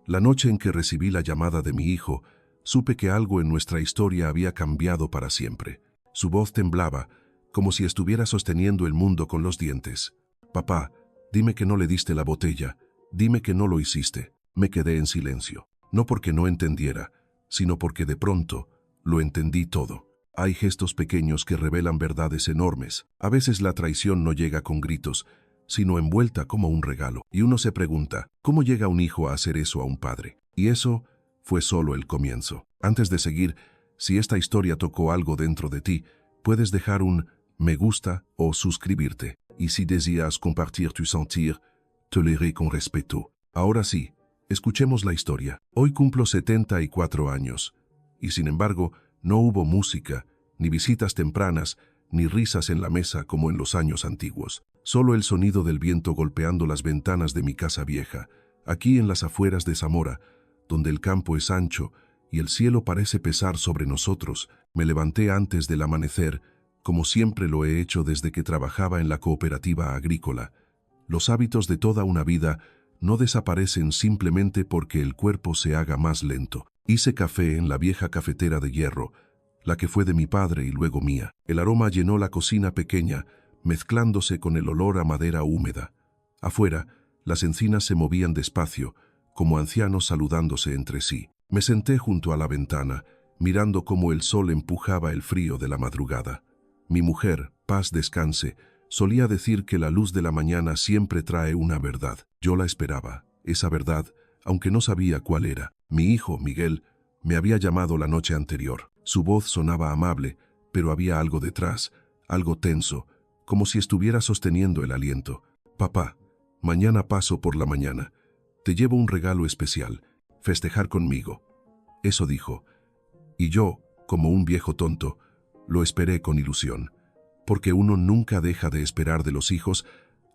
La noche en que recibí la llamada de mi hijo, supe que algo en nuestra historia había cambiado para siempre. Su voz temblaba, como si estuviera sosteniendo el mundo con los dientes. «Papá, dime que no le diste la botella, dime que no lo hiciste». Me quedé en silencio, no porque no entendiera, sino porque de pronto lo entendí todo. Hay gestos pequeños que revelan verdades enormes. A veces la traición no llega con gritos, sino envuelta como un regalo. Y uno se pregunta, ¿cómo llega un hijo a hacer eso a un padre? Y eso fue solo el comienzo. Antes de seguir, si esta historia tocó algo dentro de ti, puedes dejar un me gusta o suscribirte. Y si deseas compartir tu sentir, te leeré con respeto. Ahora sí, escuchemos la historia. Hoy cumplo 74 años, y sin embargo, no hubo música, ni visitas tempranas, ni risas en la mesa como en los años antiguos. Solo el sonido del viento golpeando las ventanas de mi casa vieja, aquí en las afueras de Zamora, donde el campo es ancho y el cielo parece pesar sobre nosotros. Me levanté antes del amanecer, como siempre lo he hecho desde que trabajaba en la cooperativa agrícola. Los hábitos de toda una vida no desaparecen simplemente porque el cuerpo se haga más lento. Hice café en la vieja cafetera de hierro, la que fue de mi padre y luego mía. El aroma llenó la cocina pequeña, mezclándose con el olor a madera húmeda. Afuera, las encinas se movían despacio, como ancianos saludándose entre sí. Me senté junto a la ventana, mirando cómo el sol empujaba el frío de la madrugada. Mi mujer, paz descanse, solía decir que la luz de la mañana siempre trae una verdad. Yo la esperaba, esa verdad, aunque no sabía cuál era. Mi hijo, Miguel, me había llamado la noche anterior. Su voz sonaba amable, pero había algo detrás, algo tenso, como si estuviera sosteniendo el aliento. «Papá, mañana paso por la mañana. Te llevo un regalo especial, festejar conmigo». Eso dijo. Y yo, como un viejo tonto, lo esperé con ilusión, porque uno nunca deja de esperar de los hijos,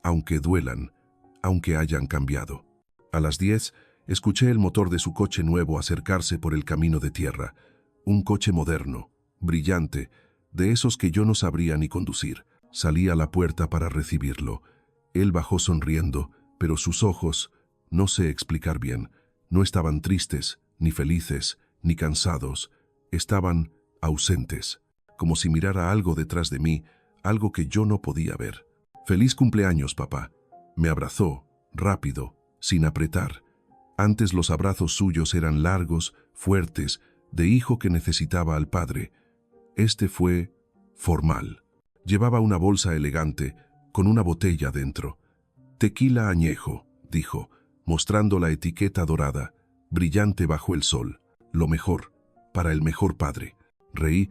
aunque duelan, aunque hayan cambiado. A las 10, escuché el motor de su coche nuevo acercarse por el camino de tierra. Un coche moderno, brillante, de esos que yo no sabría ni conducir. Salí a la puerta para recibirlo. Él bajó sonriendo, pero sus ojos, no sé explicar bien, no estaban tristes, ni felices, ni cansados. Estaban ausentes, como si mirara algo detrás de mí, algo que yo no podía ver. «Feliz cumpleaños, papá». Me abrazó, rápido, sin apretar. Antes los abrazos suyos eran largos, fuertes, de hijo que necesitaba al padre. Este fue formal. Llevaba una bolsa elegante, con una botella dentro. «Tequila añejo», dijo, mostrando la etiqueta dorada, brillante bajo el sol. «Lo mejor, para el mejor padre». Reí,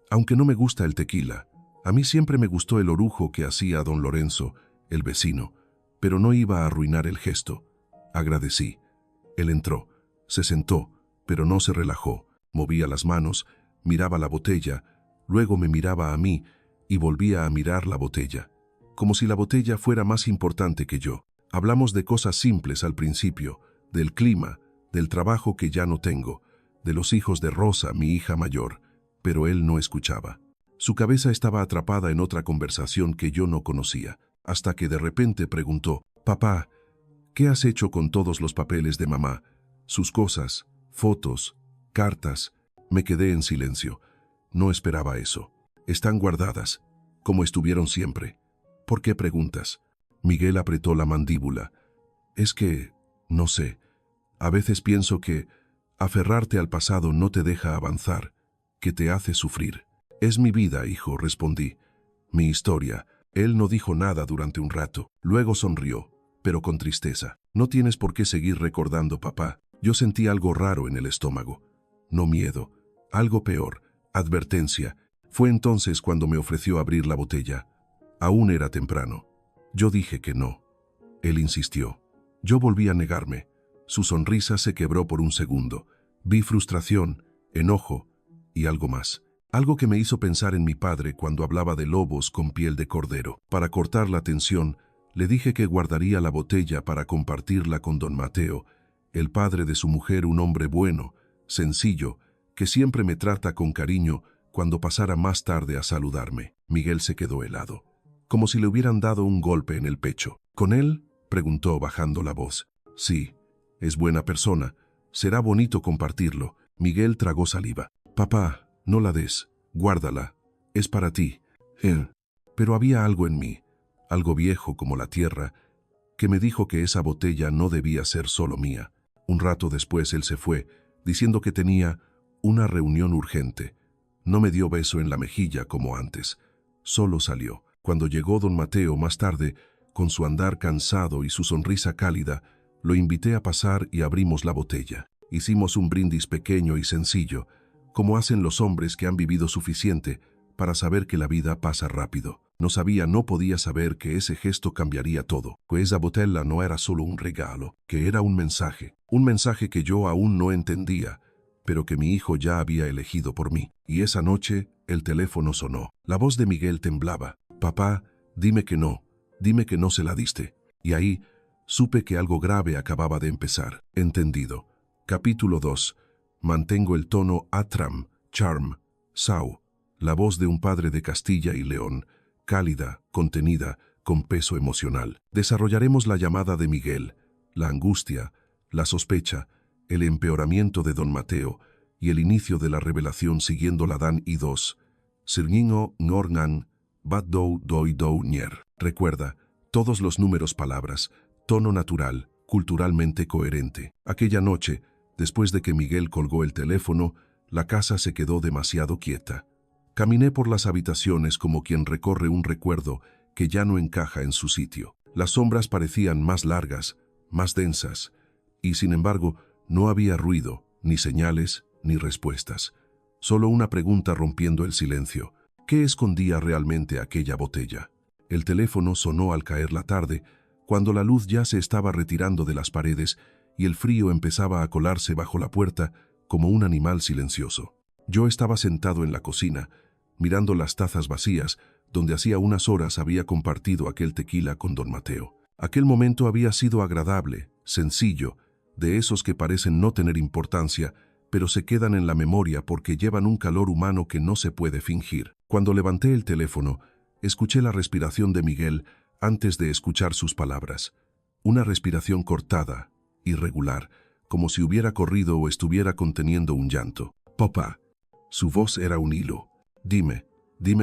aunque no me gusta el tequila. A mí siempre me gustó el orujo que hacía don Lorenzo, el vecino, pero no iba a arruinar el gesto. Agradecí. Él entró, se sentó, pero no se relajó. Movía las manos, miraba la botella, luego me miraba a mí y volvía a mirar la botella, como si la botella fuera más importante que yo. Hablamos de cosas simples al principio, del clima, del trabajo que ya no tengo, de los hijos de Rosa, mi hija mayor, pero él no escuchaba. Su cabeza estaba atrapada en otra conversación que yo no conocía, hasta que de repente preguntó: «Papá, ¿qué has hecho con todos los papeles de mamá? Sus cosas, fotos, cartas». Me quedé en silencio. No esperaba eso. «Están guardadas, como estuvieron siempre». «¿Por qué preguntas?». Miguel apretó la mandíbula. «Es que, no sé, a veces pienso que aferrarte al pasado no te deja avanzar, que te hace sufrir». «Es mi vida, hijo», respondí. «Mi historia». Él no dijo nada durante un rato. Luego sonrió, pero con tristeza. «No tienes por qué seguir recordando, papá». Yo sentí algo raro en el estómago. No miedo, algo peor, advertencia. Fue entonces cuando me ofreció abrir la botella. Aún era temprano. Yo dije que no. Él insistió. Yo volví a negarme. Su sonrisa se quebró por un segundo. Vi frustración, enojo y algo más. Algo que me hizo pensar en mi padre cuando hablaba de lobos con piel de cordero. Para cortar la tensión, le dije que guardaría la botella para compartirla con don Mateo, el padre de su mujer, un hombre bueno, sencillo, que siempre me trata con cariño cuando pasara más tarde a saludarme. Miguel se quedó helado, como si le hubieran dado un golpe en el pecho. «¿Con él?», preguntó bajando la voz. «Sí, es buena persona, Será bonito compartirlo. Miguel tragó saliva. Papá, no la des. Guárdala. Es para ti. Pero había algo en mí, algo viejo como la tierra, que me dijo que esa botella no debía ser solo mía. Un rato después él se fue, diciendo que tenía una reunión urgente. No me dio beso en la mejilla como antes. Solo salió. Cuando llegó don Mateo más tarde, con su andar cansado y su sonrisa cálida, lo invité a pasar y abrimos la botella. Hicimos un brindis pequeño y sencillo, como hacen los hombres que han vivido suficiente para saber que la vida pasa rápido. No podía saber que ese gesto cambiaría todo, que esa botella no era solo un regalo, que era un mensaje que yo aún no entendía, pero que mi hijo ya había elegido por mí. Y esa noche el teléfono sonó. La voz de Miguel temblaba. Papá, dime que no se la diste. Y ahí supe que algo grave acababa de empezar. Entendido. Capítulo 2. Mantengo el tono Atram, Charm, Sau. La voz de un padre de Castilla y León, cálida, contenida, con peso emocional. Desarrollaremos la llamada de Miguel, la angustia, la sospecha, el empeoramiento de don Mateo y el inicio de la revelación siguiendo la Dan y 2. Sirningo, Ngorngan, Batdou, Doi, Dou, Nyer. Recuerda, todos los números palabras, tono natural, culturalmente coherente. Aquella noche, después de que Miguel colgó el teléfono, la casa se quedó demasiado quieta. Caminé por las habitaciones como quien recorre un recuerdo que ya no encaja en su sitio. Las sombras parecían más largas, más densas, y sin embargo no había ruido, ni señales, ni respuestas. Solo una pregunta rompiendo el silencio. ¿Qué escondía realmente aquella botella? El teléfono sonó al caer la tarde, cuando la luz ya se estaba retirando de las paredes y el frío empezaba a colarse bajo la puerta como un animal silencioso. Yo estaba sentado en la cocina, mirando las tazas vacías, donde hacía unas horas había compartido aquel tequila con don Mateo. Aquel momento había sido agradable, sencillo, de esos que parecen no tener importancia, pero se quedan en la memoria porque llevan un calor humano que no se puede fingir. Cuando levanté el teléfono, escuché la respiración de Miguel antes de escuchar sus palabras. Una respiración cortada, irregular, como si hubiera corrido o estuviera conteniendo un llanto. Papá. Su voz era un hilo. Dime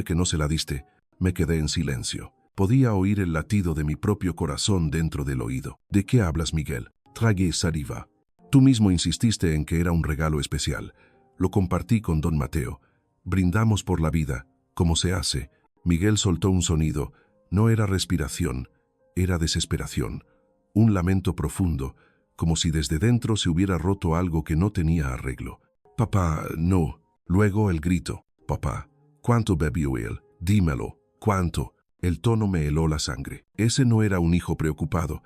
que no se la diste. Me quedé en silencio. Podía oír el latido de mi propio corazón dentro del oído. ¿De qué hablas, Miguel? Tragué saliva. Tú mismo insististe en que era un regalo especial. Lo compartí con don Mateo. Brindamos por la vida, como se hace. Miguel soltó un sonido. No era respiración, era desesperación. Un lamento profundo, como si desde dentro se hubiera roto algo que no tenía arreglo. Papá, no. Luego el grito. Papá. ¿Cuánto bebió él? Dímelo. ¿Cuánto? El tono me heló la sangre. Ese no era un hijo preocupado.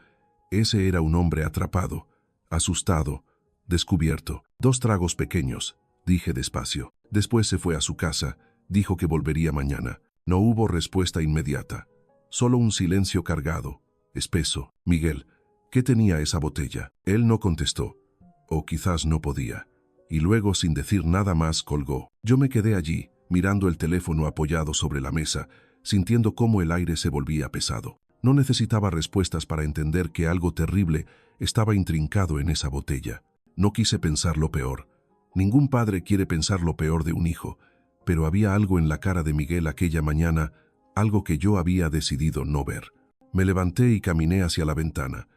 Ese era un hombre atrapado, asustado, descubierto. 2 tragos pequeños, dije despacio. Después se fue a su casa. Dijo que volvería mañana. No hubo respuesta inmediata. Solo un silencio cargado, espeso. Miguel, ¿qué tenía esa botella? Él no contestó. O quizás no podía. Y luego, sin decir nada más, colgó. Yo me quedé allí, mirando el teléfono apoyado sobre la mesa, sintiendo cómo el aire se volvía pesado. No necesitaba respuestas para entender que algo terrible estaba intrincado en esa botella. No quise pensar lo peor. Ningún padre quiere pensar lo peor de un hijo, pero había algo en la cara de Miguel aquella mañana, algo que yo había decidido no ver. Me levanté y caminé hacia la ventana.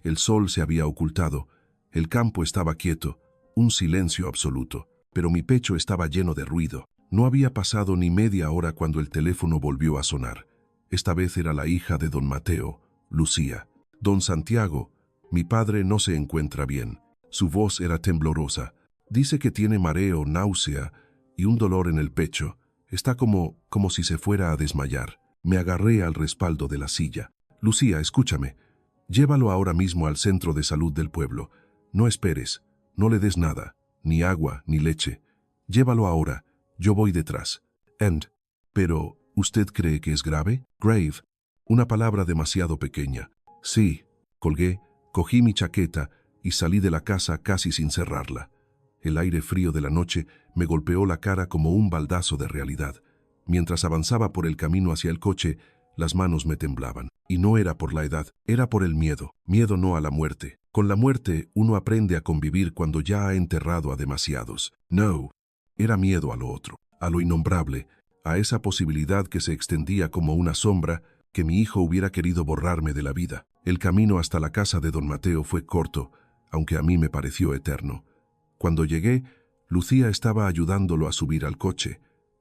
El sol se había ocultado, el campo estaba quieto, un silencio absoluto, pero mi pecho estaba lleno de ruido. No había pasado ni media hora cuando el teléfono volvió a sonar. Esta vez era la hija de don Mateo, Lucía. Don Santiago, mi padre no se encuentra bien. Su voz era temblorosa. Dice que tiene mareo, náusea y un dolor en el pecho. Está como si se fuera a desmayar. Me agarré al respaldo de la silla. Lucía, escúchame. Llévalo ahora mismo al centro de salud del pueblo. No esperes. No le des nada, ni agua, ni leche. Llévalo ahora. Yo voy detrás. Pero, ¿usted cree que es grave? Grave. Una palabra demasiado pequeña. Sí. Colgué, cogí mi chaqueta y salí de la casa casi sin cerrarla. El aire frío de la noche me golpeó la cara como un baldazo de realidad. Mientras avanzaba por el camino hacia el coche, las manos me temblaban. Y no era por la edad, era por el miedo. Miedo no a la muerte, Con la muerte uno aprende a convivir cuando ya ha enterrado a demasiados. No, era miedo a lo otro, a lo innombrable, a esa posibilidad que se extendía como una sombra que mi hijo hubiera querido borrarme de la vida. El camino hasta la casa de don Mateo fue corto, aunque a mí me pareció eterno. Cuando llegué, Lucía estaba ayudándolo a subir al coche.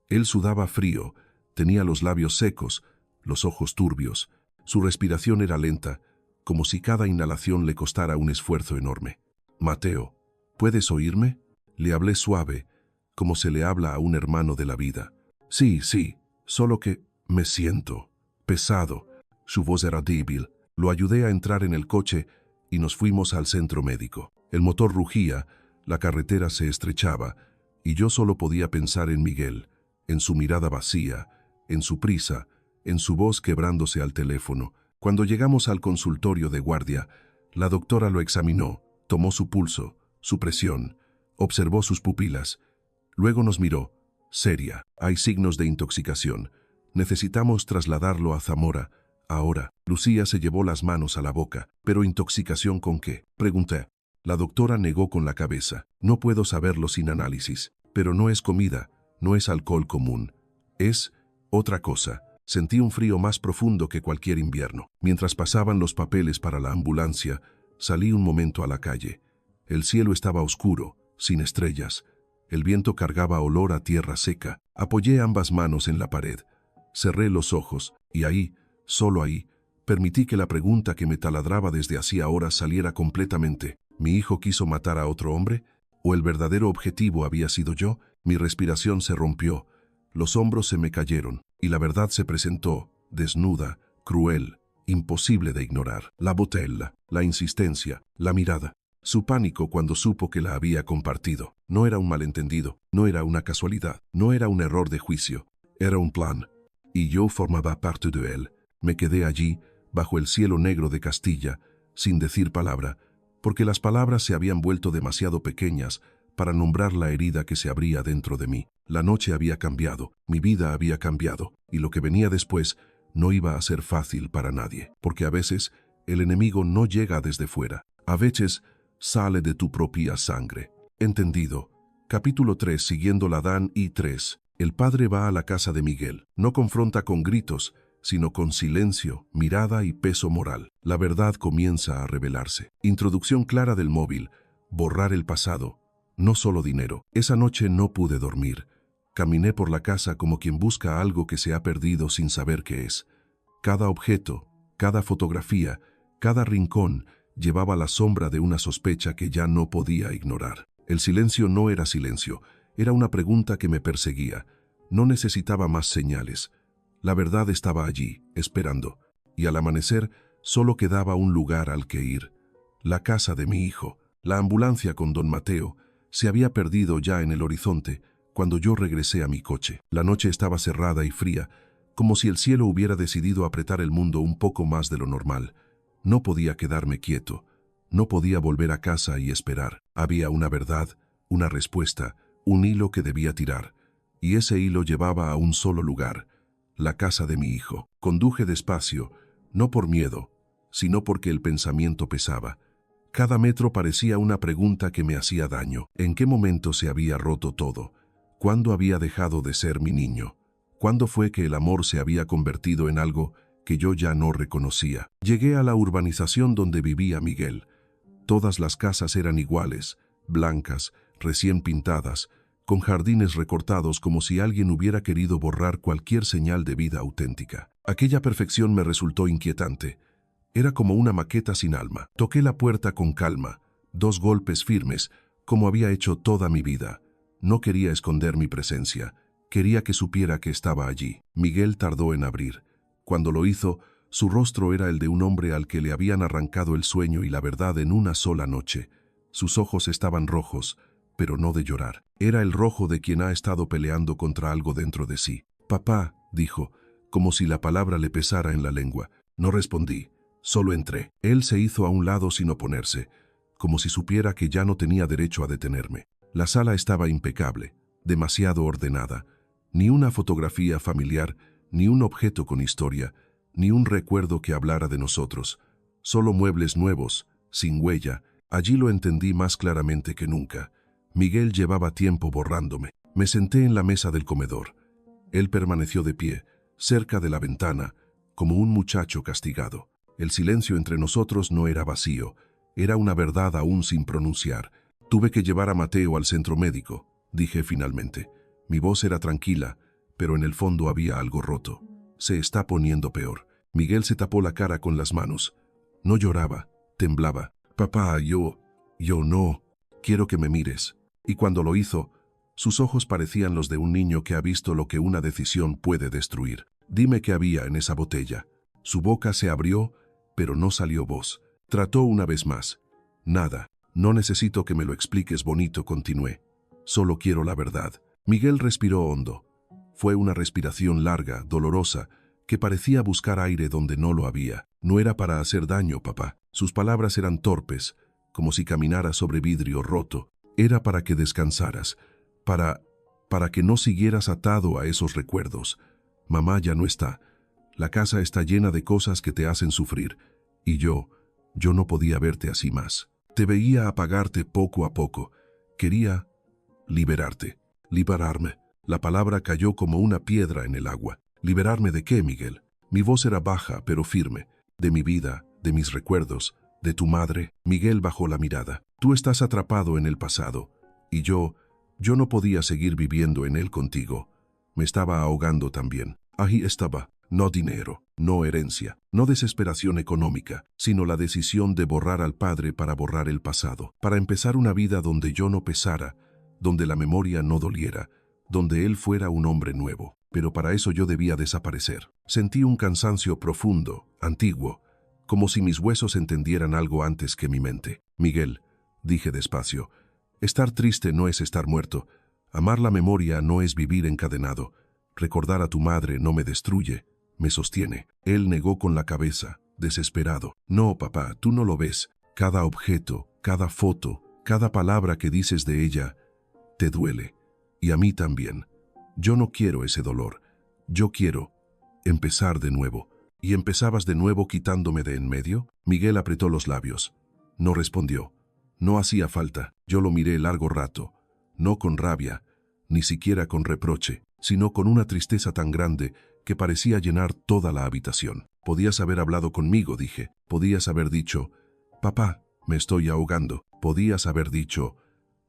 Él sudaba frío, tenía los labios secos, los ojos turbios. Su respiración era lenta, como si cada inhalación le costara un esfuerzo enorme. «Mateo, ¿puedes oírme?», le hablé suave, como se le habla a un hermano de la vida. «Sí, sí, solo que me siento pesado». Su voz era débil. Lo ayudé a entrar en el coche y nos fuimos al centro médico. El motor rugía, la carretera se estrechaba, y yo solo podía pensar en Miguel, en su mirada vacía, en su prisa, en su voz quebrándose al teléfono. Cuando llegamos al consultorio de guardia, la doctora lo examinó, tomó su pulso, su presión, observó sus pupilas. Luego nos miró, seria. «Hay signos de intoxicación. Necesitamos trasladarlo a Zamora. Ahora». Lucía se llevó las manos a la boca. «¿Pero intoxicación con qué?», pregunté. La doctora negó con la cabeza. «No puedo saberlo sin análisis. Pero no es comida, no es alcohol común. Es otra cosa». Sentí un frío más profundo que cualquier invierno. Mientras pasaban los papeles para la ambulancia, salí un momento a la calle. El cielo estaba oscuro, sin estrellas. El viento cargaba olor a tierra seca. Apoyé ambas manos en la pared. Cerré los ojos y ahí, solo ahí, permití que la pregunta que me taladraba desde hacía horas saliera completamente. ¿Mi hijo quiso matar a otro hombre? ¿O el verdadero objetivo había sido yo? Mi respiración se rompió. Los hombros se me cayeron y la verdad se presentó, desnuda, cruel, imposible de ignorar. La botella, la insistencia, la mirada. Su pánico cuando supo que la había compartido. No era un malentendido, no era una casualidad, no era un error de juicio. Era un plan. Y yo formaba parte de él. Me quedé allí, bajo el cielo negro de Castilla, sin decir palabra, porque las palabras se habían vuelto demasiado pequeñas para nombrar la herida que se abría dentro de mí. La noche había cambiado, mi vida había cambiado, y lo que venía después no iba a ser fácil para nadie, porque a veces el enemigo no llega desde fuera, a veces sale de tu propia sangre. ¿Entendido? Capítulo 3. Siguiendo la Dan y 3. El padre va a la casa de Miguel. No confronta con gritos, sino con silencio, mirada y peso moral. La verdad comienza a revelarse. Introducción clara del móvil. Borrar el pasado. No solo dinero. Esa noche no pude dormir. Caminé por la casa como quien busca algo que se ha perdido sin saber qué es. Cada objeto, cada fotografía, cada rincón llevaba la sombra de una sospecha que ya no podía ignorar. El silencio no era silencio, era una pregunta que me perseguía. No necesitaba más señales. La verdad estaba allí, esperando, y al amanecer solo quedaba un lugar al que ir. La casa de mi hijo. La ambulancia con don Mateo se había perdido ya en el horizonte cuando yo regresé a mi coche. La noche estaba cerrada y fría, como si el cielo hubiera decidido apretar el mundo un poco más de lo normal. No podía quedarme quieto, no podía volver a casa y esperar. Había una verdad, una respuesta, un hilo que debía tirar, y ese hilo llevaba a un solo lugar, la casa de mi hijo. Conduje despacio, no por miedo, sino porque el pensamiento pesaba. Cada metro parecía una pregunta que me hacía daño. ¿En qué momento se había roto todo? ¿Cuándo había dejado de ser mi niño? ¿Cuándo fue que el amor se había convertido en algo que yo ya no reconocía? Llegué a la urbanización donde vivía Miguel. Todas las casas eran iguales, blancas, recién pintadas, con jardines recortados como si alguien hubiera querido borrar cualquier señal de vida auténtica. Aquella perfección me resultó inquietante. Era como una maqueta sin alma. Toqué la puerta con calma, 2 golpes firmes, como había hecho toda mi vida. No quería esconder mi presencia. Quería que supiera que estaba allí. Miguel tardó en abrir. Cuando lo hizo, su rostro era el de un hombre al que le habían arrancado el sueño y la verdad en una sola noche. Sus ojos estaban rojos, pero no de llorar. Era el rojo de quien ha estado peleando contra algo dentro de sí. «Papá», dijo, como si la palabra le pesara en la lengua. No respondí. Solo entré. Él se hizo a un lado sin oponerse, como si supiera que ya no tenía derecho a detenerme. La sala estaba impecable, demasiado ordenada. Ni una fotografía familiar, ni un objeto con historia, ni un recuerdo que hablara de nosotros. Solo muebles nuevos, sin huella. Allí lo entendí más claramente que nunca. Miguel llevaba tiempo borrándome. Me senté en la mesa del comedor. Él permaneció de pie, cerca de la ventana, como un muchacho castigado. El silencio entre nosotros no era vacío, era una verdad aún sin pronunciar. Tuve que llevar a Mateo al centro médico, dije finalmente. Mi voz era tranquila, pero en el fondo había algo roto. Se está poniendo peor. Miguel se tapó la cara con las manos. No lloraba, temblaba. Papá, yo no, quiero que me mires. Y cuando lo hizo, sus ojos parecían los de un niño que ha visto lo que una decisión puede destruir. Dime qué había en esa botella. Su boca se abrió, pero no salió voz. Trató una vez más. Nada. No necesito que me lo expliques, bonito, continué. Solo quiero la verdad. Miguel respiró hondo. Fue una respiración larga, dolorosa, que parecía buscar aire donde no lo había. No era para hacer daño, papá. Sus palabras eran torpes, como si caminara sobre vidrio roto. Era para que descansaras, para que no siguieras atado a esos recuerdos. Mamá ya no está. La casa está llena de cosas que te hacen sufrir. Y yo no podía verte así más. Te veía apagarte poco a poco. Quería liberarte, liberarme. La palabra cayó como una piedra en el agua. ¿Liberarme de qué, Miguel? Mi voz era baja, pero firme. De mi vida, de mis recuerdos, de tu madre. Miguel bajó la mirada. Tú estás atrapado en el pasado. Y yo no podía seguir viviendo en él contigo. Me estaba ahogando también. Ahí estaba. No dinero, no herencia, no desesperación económica, sino la decisión de borrar al padre para borrar el pasado, para empezar una vida donde yo no pesara, donde la memoria no doliera, donde él fuera un hombre nuevo. Pero para eso yo debía desaparecer. Sentí un cansancio profundo, antiguo, como si mis huesos entendieran algo antes que mi mente. Miguel, dije despacio, estar triste no es estar muerto. Amar la memoria no es vivir encadenado. Recordar a tu madre no me destruye, me sostiene. Él negó con la cabeza, desesperado. No, papá, tú no lo ves. Cada objeto, cada foto, cada palabra que dices de ella, te duele. Y a mí también. Yo no quiero ese dolor. Yo quiero empezar de nuevo. ¿Y empezabas de nuevo quitándome de en medio? Miguel apretó los labios. No respondió. No hacía falta. Yo lo miré largo rato. No con rabia, ni siquiera con reproche, sino con una tristeza tan grande que parecía llenar toda la habitación. Podías haber hablado conmigo, dije. Podías haber dicho, papá, me estoy ahogando. Podías haber dicho,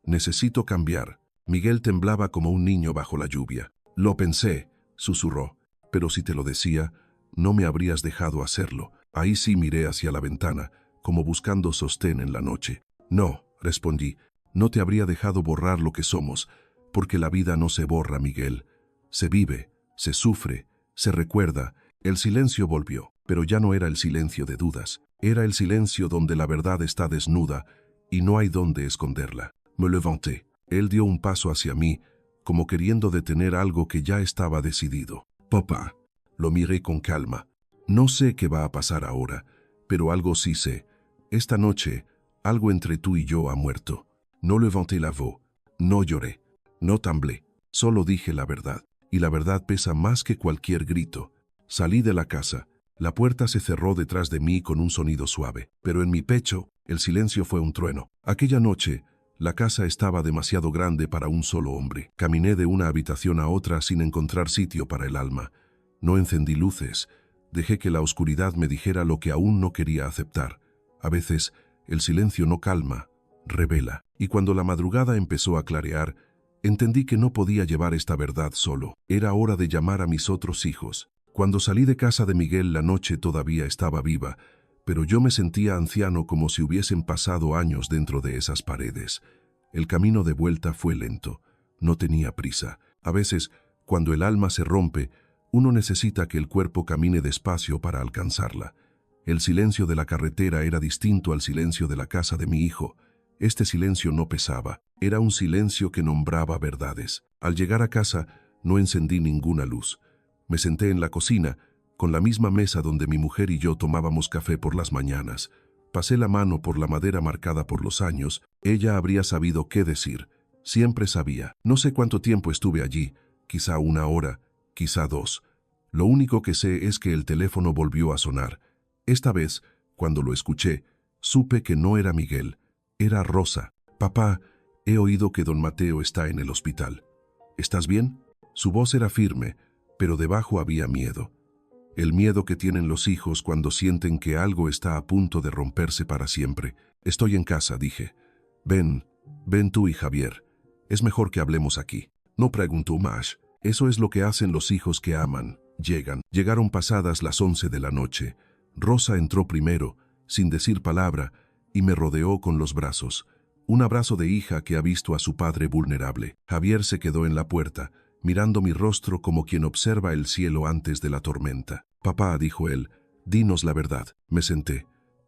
necesito cambiar. Miguel temblaba como un niño bajo la lluvia. Lo pensé, susurró, pero si te lo decía, no me habrías dejado hacerlo. Ahí sí miré hacia la ventana, como buscando sostén en la noche. No, respondí, no te habría dejado borrar lo que somos, porque la vida no se borra, Miguel. Se vive, se sufre, se recuerda. El silencio volvió, pero ya no era el silencio de dudas. Era el silencio donde la verdad está desnuda y no hay dónde esconderla. Me levanté. Él dio un paso hacia mí, como queriendo detener algo que ya estaba decidido. Papá. Lo miré con calma. No sé qué va a pasar ahora, pero algo sí sé. Esta noche, algo entre tú y yo ha muerto. No levanté la voz, no lloré, no temblé, solo dije la verdad. Y la verdad pesa más que cualquier grito. Salí de la casa. La puerta se cerró detrás de mí con un sonido suave, pero en mi pecho, el silencio fue un trueno. Aquella noche, la casa estaba demasiado grande para un solo hombre. Caminé de una habitación a otra sin encontrar sitio para el alma. No encendí luces. Dejé que la oscuridad me dijera lo que aún no quería aceptar. A veces, el silencio no calma, revela. Y cuando la madrugada empezó a clarear, entendí que no podía llevar esta verdad solo. Era hora de llamar a mis otros hijos. Cuando salí de casa de Miguel, la noche todavía estaba viva, pero yo me sentía anciano como si hubiesen pasado años dentro de esas paredes. El camino de vuelta fue lento. No tenía prisa. A veces, cuando el alma se rompe, uno necesita que el cuerpo camine despacio para alcanzarla. El silencio de la carretera era distinto al silencio de la casa de mi hijo. Este silencio no pesaba, era un silencio que nombraba verdades. Al llegar a casa, no encendí ninguna luz. Me senté en la cocina, con la misma mesa donde mi mujer y yo tomábamos café por las mañanas. Pasé la mano por la madera marcada por los años. Ella habría sabido qué decir. Siempre sabía. No sé cuánto tiempo estuve allí, quizá 1 hora, quizá 2. Lo único que sé es que el teléfono volvió a sonar. Esta vez, cuando lo escuché, Supe que no era Miguel, era Rosa. Papá, he oído que don Mateo está en el hospital. ¿Estás bien? Su voz era firme, pero debajo había miedo. El miedo que tienen los hijos cuando sienten que algo está a punto de romperse para siempre. Estoy en casa, dije. Ven tú y Javier. Es mejor que hablemos aquí. No preguntó más. Eso es lo que hacen los hijos que aman. Llegaron pasadas las 11 de la noche. Rosa entró primero, sin decir palabra, y me rodeó con los brazos. Un abrazo de hija que ha visto a su padre vulnerable. Javier se quedó en la puerta, mirando mi rostro como quien observa el cielo antes de la tormenta. Papá, dijo él, dinos la verdad. Me senté.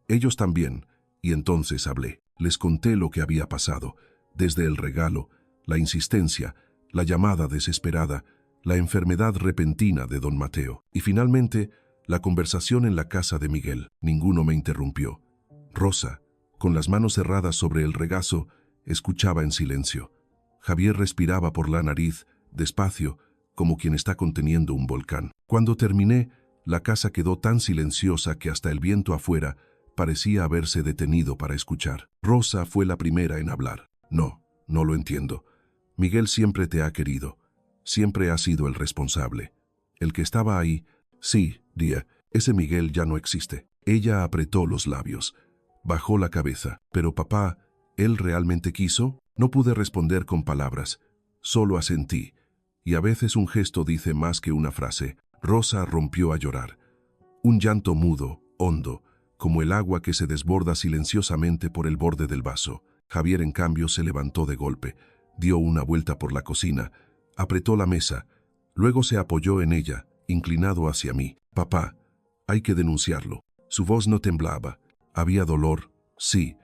Ellos también. Y entonces hablé. Les conté lo que había pasado, desde el regalo, la insistencia, la llamada desesperada, la enfermedad repentina de don Mateo. Y finalmente, la conversación en la casa de Miguel. Ninguno me interrumpió. Rosa, con las manos cerradas sobre el regazo, escuchaba en silencio. Javier respiraba por la nariz, despacio, como quien está conteniendo un volcán. Cuando terminé, la casa quedó tan silenciosa que hasta el viento afuera parecía haberse detenido para escuchar. Rosa fue la primera en hablar. No lo entiendo. Miguel siempre te ha querido. Siempre ha sido el responsable. El que estaba ahí, sí, Día, ese Miguel ya no existe. Ella apretó los labios. Bajó la cabeza. Pero papá, ¿él realmente quiso? No pude responder con palabras. Solo asentí. Y a veces un gesto dice más que una frase. Rosa rompió a llorar. Un llanto mudo, hondo, como el agua que se desborda silenciosamente por el borde del vaso. Javier, en cambio, se levantó de golpe, dio una vuelta por la cocina, apretó la mesa, luego se apoyó en ella, inclinado hacia mí. Papá, hay que denunciarlo. Su voz no temblaba. Había dolor, sí,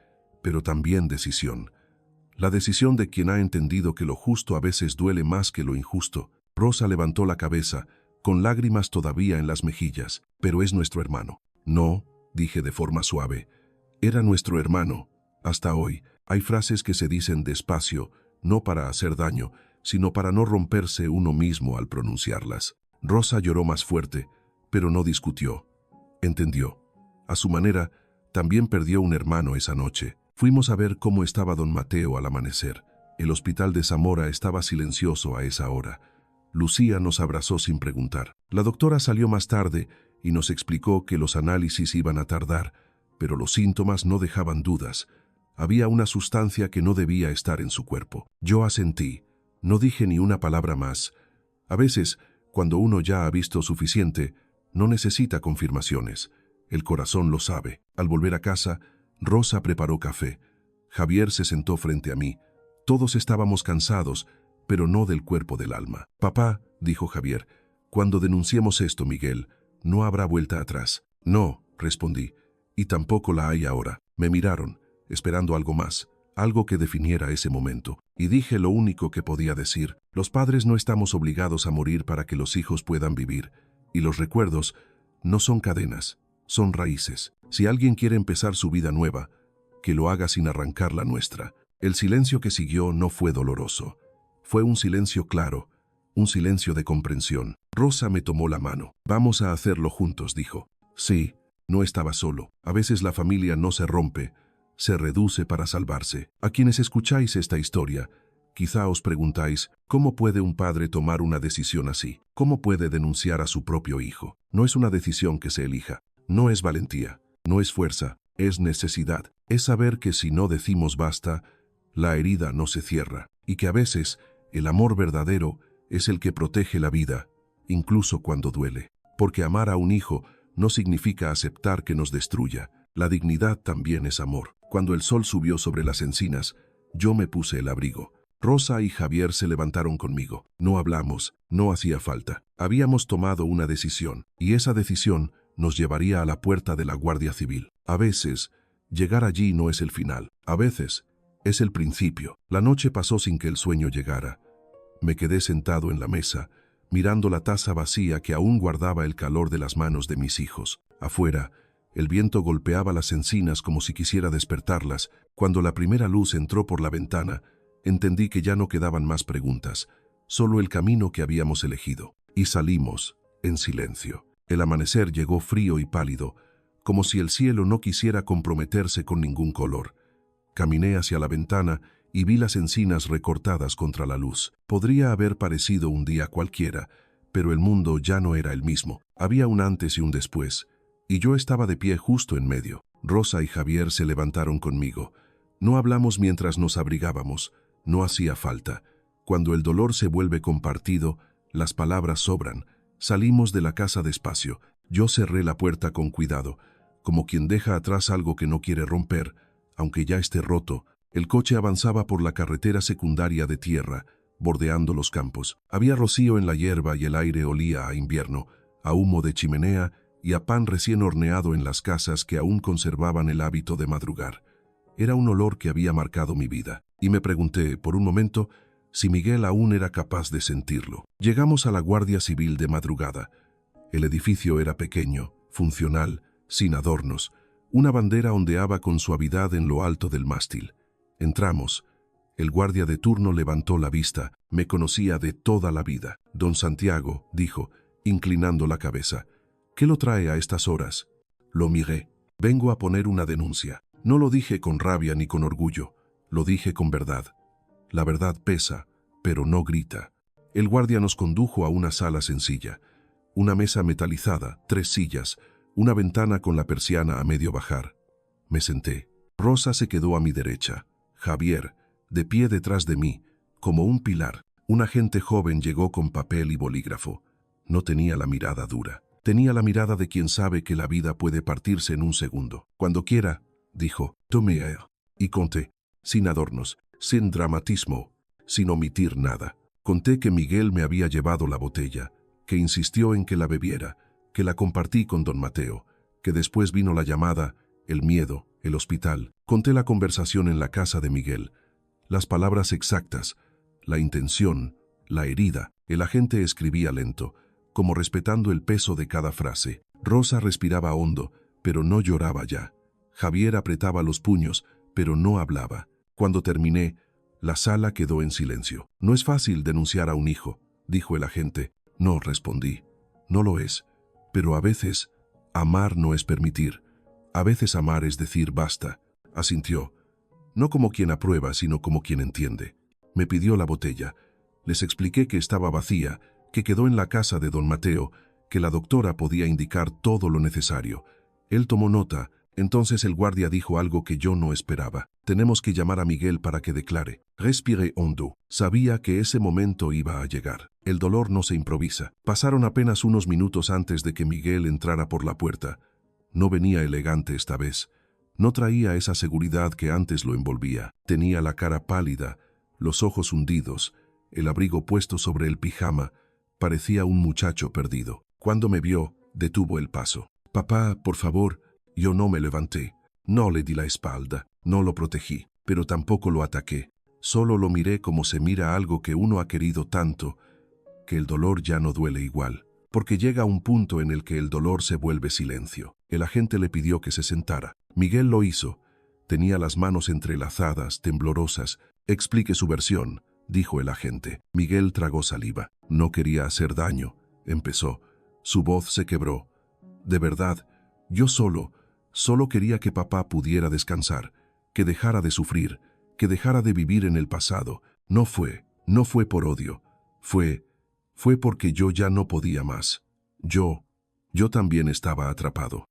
pero también decisión. La decisión de quien ha entendido que lo justo a veces duele más que lo injusto. Rosa levantó la cabeza, con lágrimas todavía en las mejillas. Pero es nuestro hermano. No, dije de forma suave. Era nuestro hermano. Hasta hoy, hay frases que se dicen despacio, no para hacer daño, sino para no romperse uno mismo al pronunciarlas. Rosa lloró más fuerte, pero no discutió. Entendió. A su manera, también perdió un hermano esa noche. Fuimos a ver cómo estaba don Mateo al amanecer. El hospital de Zamora estaba silencioso a esa hora. Lucía nos abrazó sin preguntar. La doctora salió más tarde y nos explicó que los análisis iban a tardar, pero los síntomas no dejaban dudas. Había una sustancia que no debía estar en su cuerpo. Yo asentí. No dije ni una palabra más. A veces, cuando uno ya ha visto suficiente, no necesita confirmaciones. El corazón lo sabe. Al volver a casa, Rosa preparó café. Javier se sentó frente a mí. Todos estábamos cansados, pero no del cuerpo del alma. Papá, dijo Javier, cuando denunciemos esto, Miguel, no habrá vuelta atrás. No, respondí, y tampoco la hay ahora. Me miraron, esperando algo más, algo que definiera ese momento. Y dije lo único que podía decir. Los padres no estamos obligados a morir para que los hijos puedan vivir. Y los recuerdos no son cadenas, son raíces. Si alguien quiere empezar su vida nueva, que lo haga sin arrancar la nuestra. El silencio que siguió no fue doloroso. Fue un silencio claro, un silencio de comprensión. Rosa me tomó la mano. Vamos a hacerlo juntos, dijo. Sí, no estaba solo. A veces la familia no se rompe, se reduce para salvarse. A quienes escucháis esta historia, quizá os preguntáis, ¿cómo puede un padre tomar una decisión así? ¿Cómo puede denunciar a su propio hijo? No es una decisión que se elija. No es valentía, no es fuerza, es necesidad. Es saber que si no decimos basta, la herida no se cierra. Y que a veces el amor verdadero es el que protege la vida, incluso cuando duele. Porque amar a un hijo no significa aceptar que nos destruya. La dignidad también es amor. Cuando el sol subió sobre las encinas, yo me puse el abrigo. Rosa y Javier se levantaron conmigo. No hablamos, no hacía falta. Habíamos tomado una decisión, y esa decisión nos llevaría a la puerta de la Guardia Civil. A veces, llegar allí no es el final. A veces, es el principio. La noche pasó sin que el sueño llegara. Me quedé sentado en la mesa, mirando la taza vacía que aún guardaba el calor de las manos de mis hijos. Afuera, el viento golpeaba las encinas como si quisiera despertarlas. Cuando la primera luz entró por la ventana, entendí que ya no quedaban más preguntas, solo el camino que habíamos elegido. Y salimos, en silencio. El amanecer llegó frío y pálido, como si el cielo no quisiera comprometerse con ningún color. Caminé hacia la ventana y vi las encinas recortadas contra la luz. Podría haber parecido un día cualquiera, pero el mundo ya no era el mismo. Había un antes y un después, y yo estaba de pie justo en medio. Rosa y Javier se levantaron conmigo. No hablamos mientras nos abrigábamos, no hacía falta. Cuando el dolor se vuelve compartido, las palabras sobran. Salimos de la casa despacio. Yo cerré la puerta con cuidado, como quien deja atrás algo que no quiere romper, aunque ya esté roto. El coche avanzaba por la carretera secundaria de tierra, bordeando los campos. Había rocío en la hierba y el aire olía a invierno, a humo de chimenea y a pan recién horneado en las casas que aún conservaban el hábito de madrugar. Era un olor que había marcado mi vida, y me pregunté, por un momento, si Miguel aún era capaz de sentirlo. Llegamos a la Guardia Civil de madrugada. El edificio era pequeño, funcional, sin adornos. Una bandera ondeaba con suavidad en lo alto del mástil. Entramos. El guardia de turno levantó la vista. Me conocía de toda la vida. Don Santiago, dijo, inclinando la cabeza. ¿Qué lo trae a estas horas? Lo miré. Vengo a poner una denuncia. No lo dije con rabia ni con orgullo. Lo dije con verdad. La verdad pesa, pero no grita. El guardia nos condujo a una sala sencilla. Una mesa metalizada, 3 sillas, una ventana con la persiana a medio bajar. Me senté. Rosa se quedó a mi derecha. Javier, de pie detrás de mí, como un pilar. Un agente joven llegó con papel y bolígrafo. No tenía la mirada dura. Tenía la mirada de quien sabe que la vida puede partirse en un segundo. Cuando quiera, dijo, tome. Y conté, sin adornos, sin dramatismo, sin omitir nada. Conté que Miguel me había llevado la botella, que insistió en que la bebiera, que la compartí con don Mateo, que después vino la llamada, el miedo, el hospital. Conté la conversación en la casa de Miguel, las palabras exactas, la intención, la herida. El agente escribía lento, como respetando el peso de cada frase. Rosa respiraba hondo, pero no lloraba ya. Javier apretaba los puños, pero no hablaba. Cuando terminé, la sala quedó en silencio. No es fácil denunciar a un hijo, dijo el agente. No, respondí. No lo es. Pero a veces, amar no es permitir. A veces amar es decir basta. Asintió. No como quien aprueba, sino como quien entiende. Me pidió la botella. Les expliqué que estaba vacía, que quedó en la casa de don Mateo, que la doctora podía indicar todo lo necesario. Él tomó nota. Entonces el guardia dijo algo que yo no esperaba. Tenemos que llamar a Miguel para que declare. Respiré hondo. Sabía que ese momento iba a llegar. El dolor no se improvisa. Pasaron apenas unos minutos antes de que Miguel entrara por la puerta. No venía elegante esta vez. No traía esa seguridad que antes lo envolvía. Tenía la cara pálida, los ojos hundidos, el abrigo puesto sobre el pijama. Parecía un muchacho perdido. Cuando me vio, detuvo el paso. Papá, por favor. Yo no me levanté. No le di la espalda. No lo protegí, pero tampoco lo ataqué. Solo lo miré como se mira algo que uno ha querido tanto, que el dolor ya no duele igual. Porque llega un punto en el que el dolor se vuelve silencio. El agente le pidió que se sentara. Miguel lo hizo. Tenía las manos entrelazadas, temblorosas. Explique su versión, dijo el agente. Miguel tragó saliva. No quería hacer daño, empezó. Su voz se quebró. De verdad, yo solo quería que papá pudiera descansar, que dejara de sufrir, que dejara de vivir en el pasado. No fue por odio. Fue porque yo ya no podía más. Yo también estaba atrapado.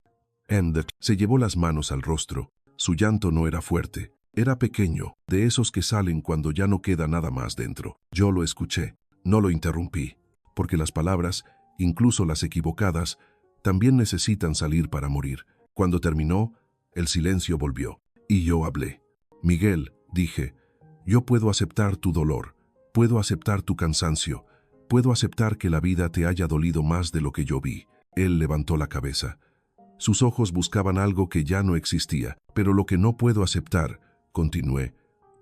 Se llevó las manos al rostro. Su llanto no era fuerte, era pequeño, de esos que salen cuando ya no queda nada más dentro. Yo lo escuché, no lo interrumpí, porque las palabras, incluso las equivocadas, también necesitan salir para morir. Cuando terminó, el silencio volvió, y yo hablé. Miguel, dije, yo puedo aceptar tu dolor, puedo aceptar tu cansancio, puedo aceptar que la vida te haya dolido más de lo que yo vi. Él levantó la cabeza. Sus ojos buscaban algo que ya no existía, pero lo que no puedo aceptar, continué,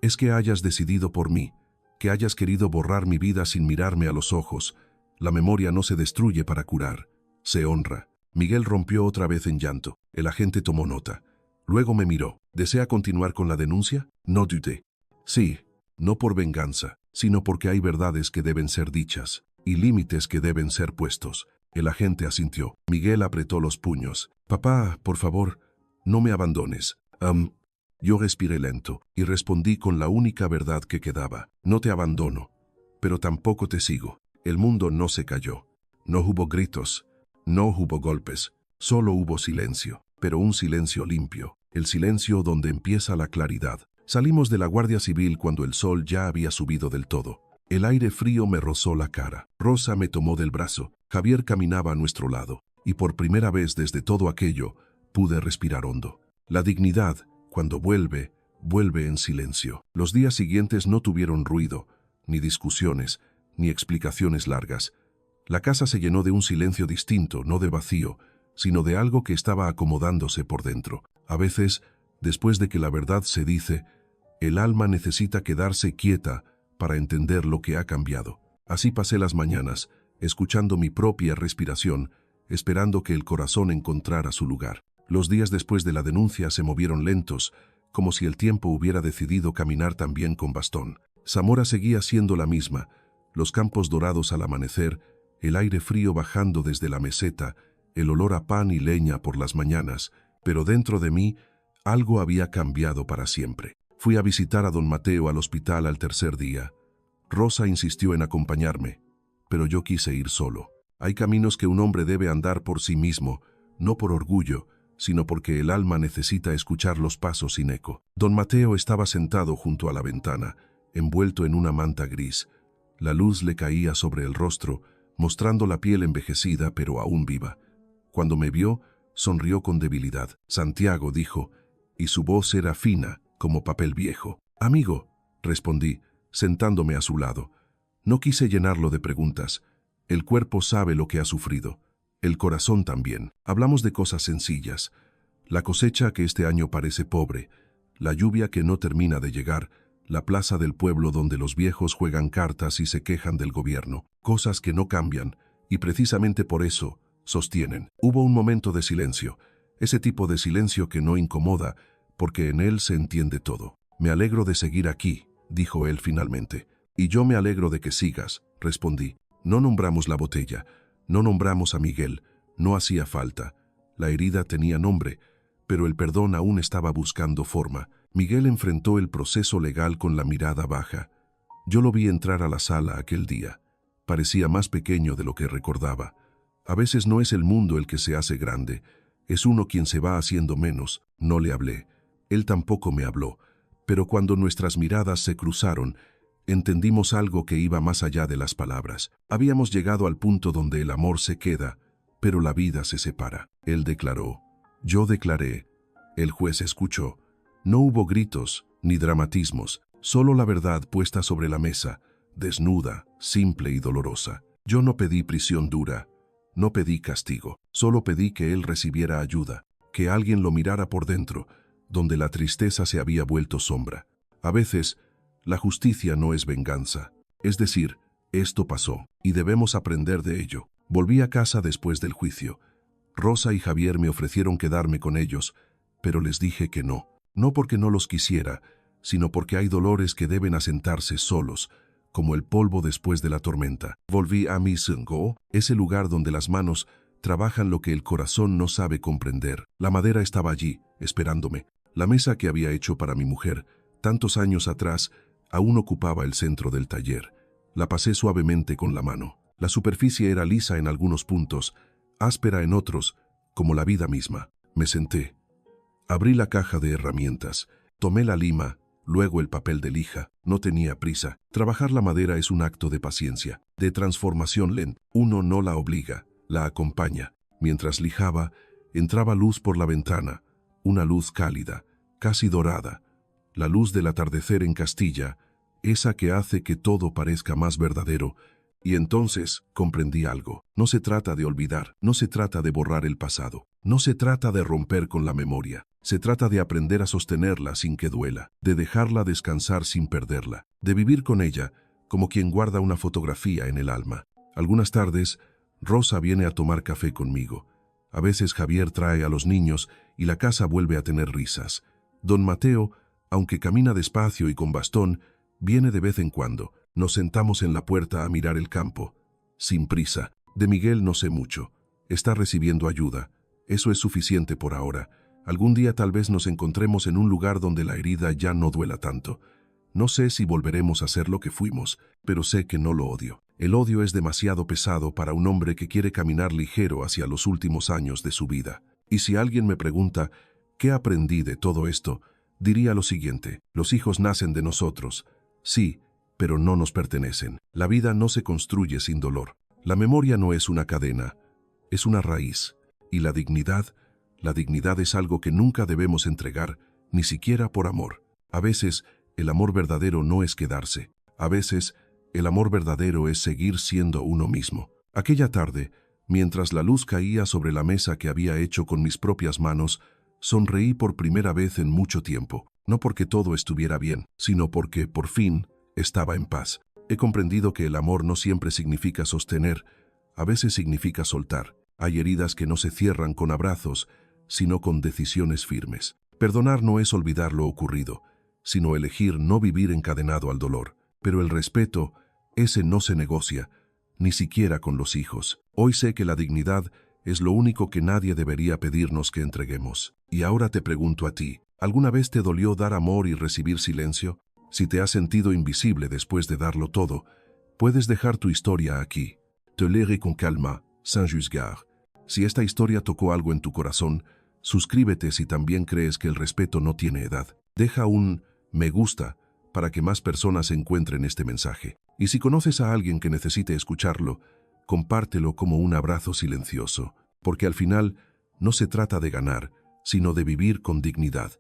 es que hayas decidido por mí, que hayas querido borrar mi vida sin mirarme a los ojos. La memoria no se destruye para curar, se honra. Miguel rompió otra vez en llanto. El agente tomó nota. Luego me miró. ¿Desea continuar con la denuncia? No dudé. Sí, no por venganza, sino porque hay verdades que deben ser dichas y límites que deben ser puestos. El agente asintió. Miguel apretó los puños. Papá, por favor, no me abandones. Yo respiré lento y respondí con la única verdad que quedaba. No te abandono, pero tampoco te sigo. El mundo no se cayó. No hubo gritos, no hubo golpes, solo hubo silencio, pero un silencio limpio, el silencio donde empieza la claridad. Salimos de la Guardia Civil cuando el sol ya había subido del todo. El aire frío me rozó la cara. Rosa me tomó del brazo. Javier caminaba a nuestro lado, y por primera vez desde todo aquello pude respirar hondo. La dignidad, cuando vuelve, vuelve en silencio. Los días siguientes no tuvieron ruido, ni discusiones, ni explicaciones largas. La casa se llenó de un silencio distinto, no de vacío, sino de algo que estaba acomodándose por dentro. A veces, después de que la verdad se dice, el alma necesita quedarse quieta para entender lo que ha cambiado. Así pasé las mañanas, escuchando mi propia respiración, esperando que el corazón encontrara su lugar. Los días después de la denuncia se movieron lentos, como si el tiempo hubiera decidido caminar también con bastón. Zamora seguía siendo la misma, los campos dorados al amanecer, el aire frío bajando desde la meseta, el olor a pan y leña por las mañanas, pero dentro de mí algo había cambiado para siempre. Fui a visitar a don Mateo al hospital al tercer día. Rosa insistió en acompañarme, pero yo quise ir solo. Hay caminos que un hombre debe andar por sí mismo, no por orgullo, sino porque el alma necesita escuchar los pasos sin eco. Don Mateo estaba sentado junto a la ventana, envuelto en una manta gris. La luz le caía sobre el rostro, mostrando la piel envejecida pero aún viva. Cuando me vio, sonrió con debilidad. Santiago, dijo, y su voz era fina, como papel viejo. Amigo, respondí, sentándome a su lado. No quise llenarlo de preguntas. El cuerpo sabe lo que ha sufrido. El corazón también. Hablamos de cosas sencillas. La cosecha que este año parece pobre, la lluvia que no termina de llegar, la plaza del pueblo donde los viejos juegan cartas y se quejan del gobierno. Cosas que no cambian, y precisamente por eso sostienen. Hubo un momento de silencio, ese tipo de silencio que no incomoda, porque en él se entiende todo. Me alegro de seguir aquí, dijo él finalmente. Y yo me alegro de que sigas, respondí. No nombramos la botella, no nombramos a Miguel, no hacía falta. La herida tenía nombre, pero el perdón aún estaba buscando forma. Miguel enfrentó el proceso legal con la mirada baja. Yo lo vi entrar a la sala aquel día. Parecía más pequeño de lo que recordaba. A veces no es el mundo el que se hace grande, es uno quien se va haciendo menos. No le hablé. Él tampoco me habló, pero cuando nuestras miradas se cruzaron, entendimos algo que iba más allá de las palabras. Habíamos llegado al punto donde el amor se queda, pero la vida se separa. Él declaró, yo declaré, el juez escuchó. No hubo gritos ni dramatismos, solo la verdad puesta sobre la mesa, desnuda, simple y dolorosa. Yo no pedí prisión dura, no pedí castigo, solo pedí que él recibiera ayuda, que alguien lo mirara por dentro, donde la tristeza se había vuelto sombra. A veces, la justicia no es venganza. Es decir, esto pasó, y debemos aprender de ello. Volví a casa después del juicio. Rosa y Javier me ofrecieron quedarme con ellos, pero les dije que no. No porque no los quisiera, sino porque hay dolores que deben asentarse solos, como el polvo después de la tormenta. Volví a mi Sungo, ese lugar donde las manos trabajan lo que el corazón no sabe comprender. La madera estaba allí, esperándome. La mesa que había hecho para mi mujer, tantos años atrás, aún ocupaba el centro del taller. La pasé suavemente con la mano. La superficie era lisa en algunos puntos, áspera en otros, como la vida misma. Me senté. Abrí la caja de herramientas. Tomé la lima, luego el papel de lija. No tenía prisa. Trabajar la madera es un acto de paciencia, de transformación lenta. Uno no la obliga, la acompaña. Mientras lijaba, entraba luz por la ventana, una luz cálida, casi dorada, la luz del atardecer en Castilla, esa que hace que todo parezca más verdadero, y entonces comprendí algo. No se trata de olvidar, no se trata de borrar el pasado, no se trata de romper con la memoria, se trata de aprender a sostenerla sin que duela, de dejarla descansar sin perderla, de vivir con ella como quien guarda una fotografía en el alma. Algunas tardes, Rosa viene a tomar café conmigo. A veces Javier trae a los niños y la casa vuelve a tener risas. Don Mateo, aunque camina despacio y con bastón, viene de vez en cuando. Nos sentamos en la puerta a mirar el campo. Sin prisa. De Miguel no sé mucho. Está recibiendo ayuda. Eso es suficiente por ahora. Algún día tal vez nos encontremos en un lugar donde la herida ya no duela tanto. No sé si volveremos a ser lo que fuimos, pero sé que no lo odio. El odio es demasiado pesado para un hombre que quiere caminar ligero hacia los últimos años de su vida. Y si alguien me pregunta, ¿qué aprendí de todo esto?, diría lo siguiente: los hijos nacen de nosotros. Sí, pero no nos pertenecen. La vida no se construye sin dolor. La memoria no es una cadena, es una raíz. Y la dignidad es algo que nunca debemos entregar, ni siquiera por amor. A veces, el amor verdadero no es quedarse. A veces, el amor verdadero es seguir siendo uno mismo. Aquella tarde, mientras la luz caía sobre la mesa que había hecho con mis propias manos, sonreí por primera vez en mucho tiempo. No porque todo estuviera bien, sino porque, por fin, estaba en paz. He comprendido que el amor no siempre significa sostener, a veces significa soltar. Hay heridas que no se cierran con abrazos, sino con decisiones firmes. Perdonar no es olvidar lo ocurrido, sino elegir no vivir encadenado al dolor. Pero el respeto, ese no se negocia, ni siquiera con los hijos. Hoy sé que la dignidad es lo único que nadie debería pedirnos que entreguemos. Y ahora te pregunto a ti, ¿alguna vez te dolió dar amor y recibir silencio? Si te has sentido invisible después de darlo todo, puedes dejar tu historia aquí. Te leeré con calma, sans juzgar. Si esta historia tocó algo en tu corazón, suscríbete si también crees que el respeto no tiene edad. Deja un me gusta para que más personas encuentren este mensaje. Y si conoces a alguien que necesite escucharlo, compártelo como un abrazo silencioso, porque al final no se trata de ganar, sino de vivir con dignidad.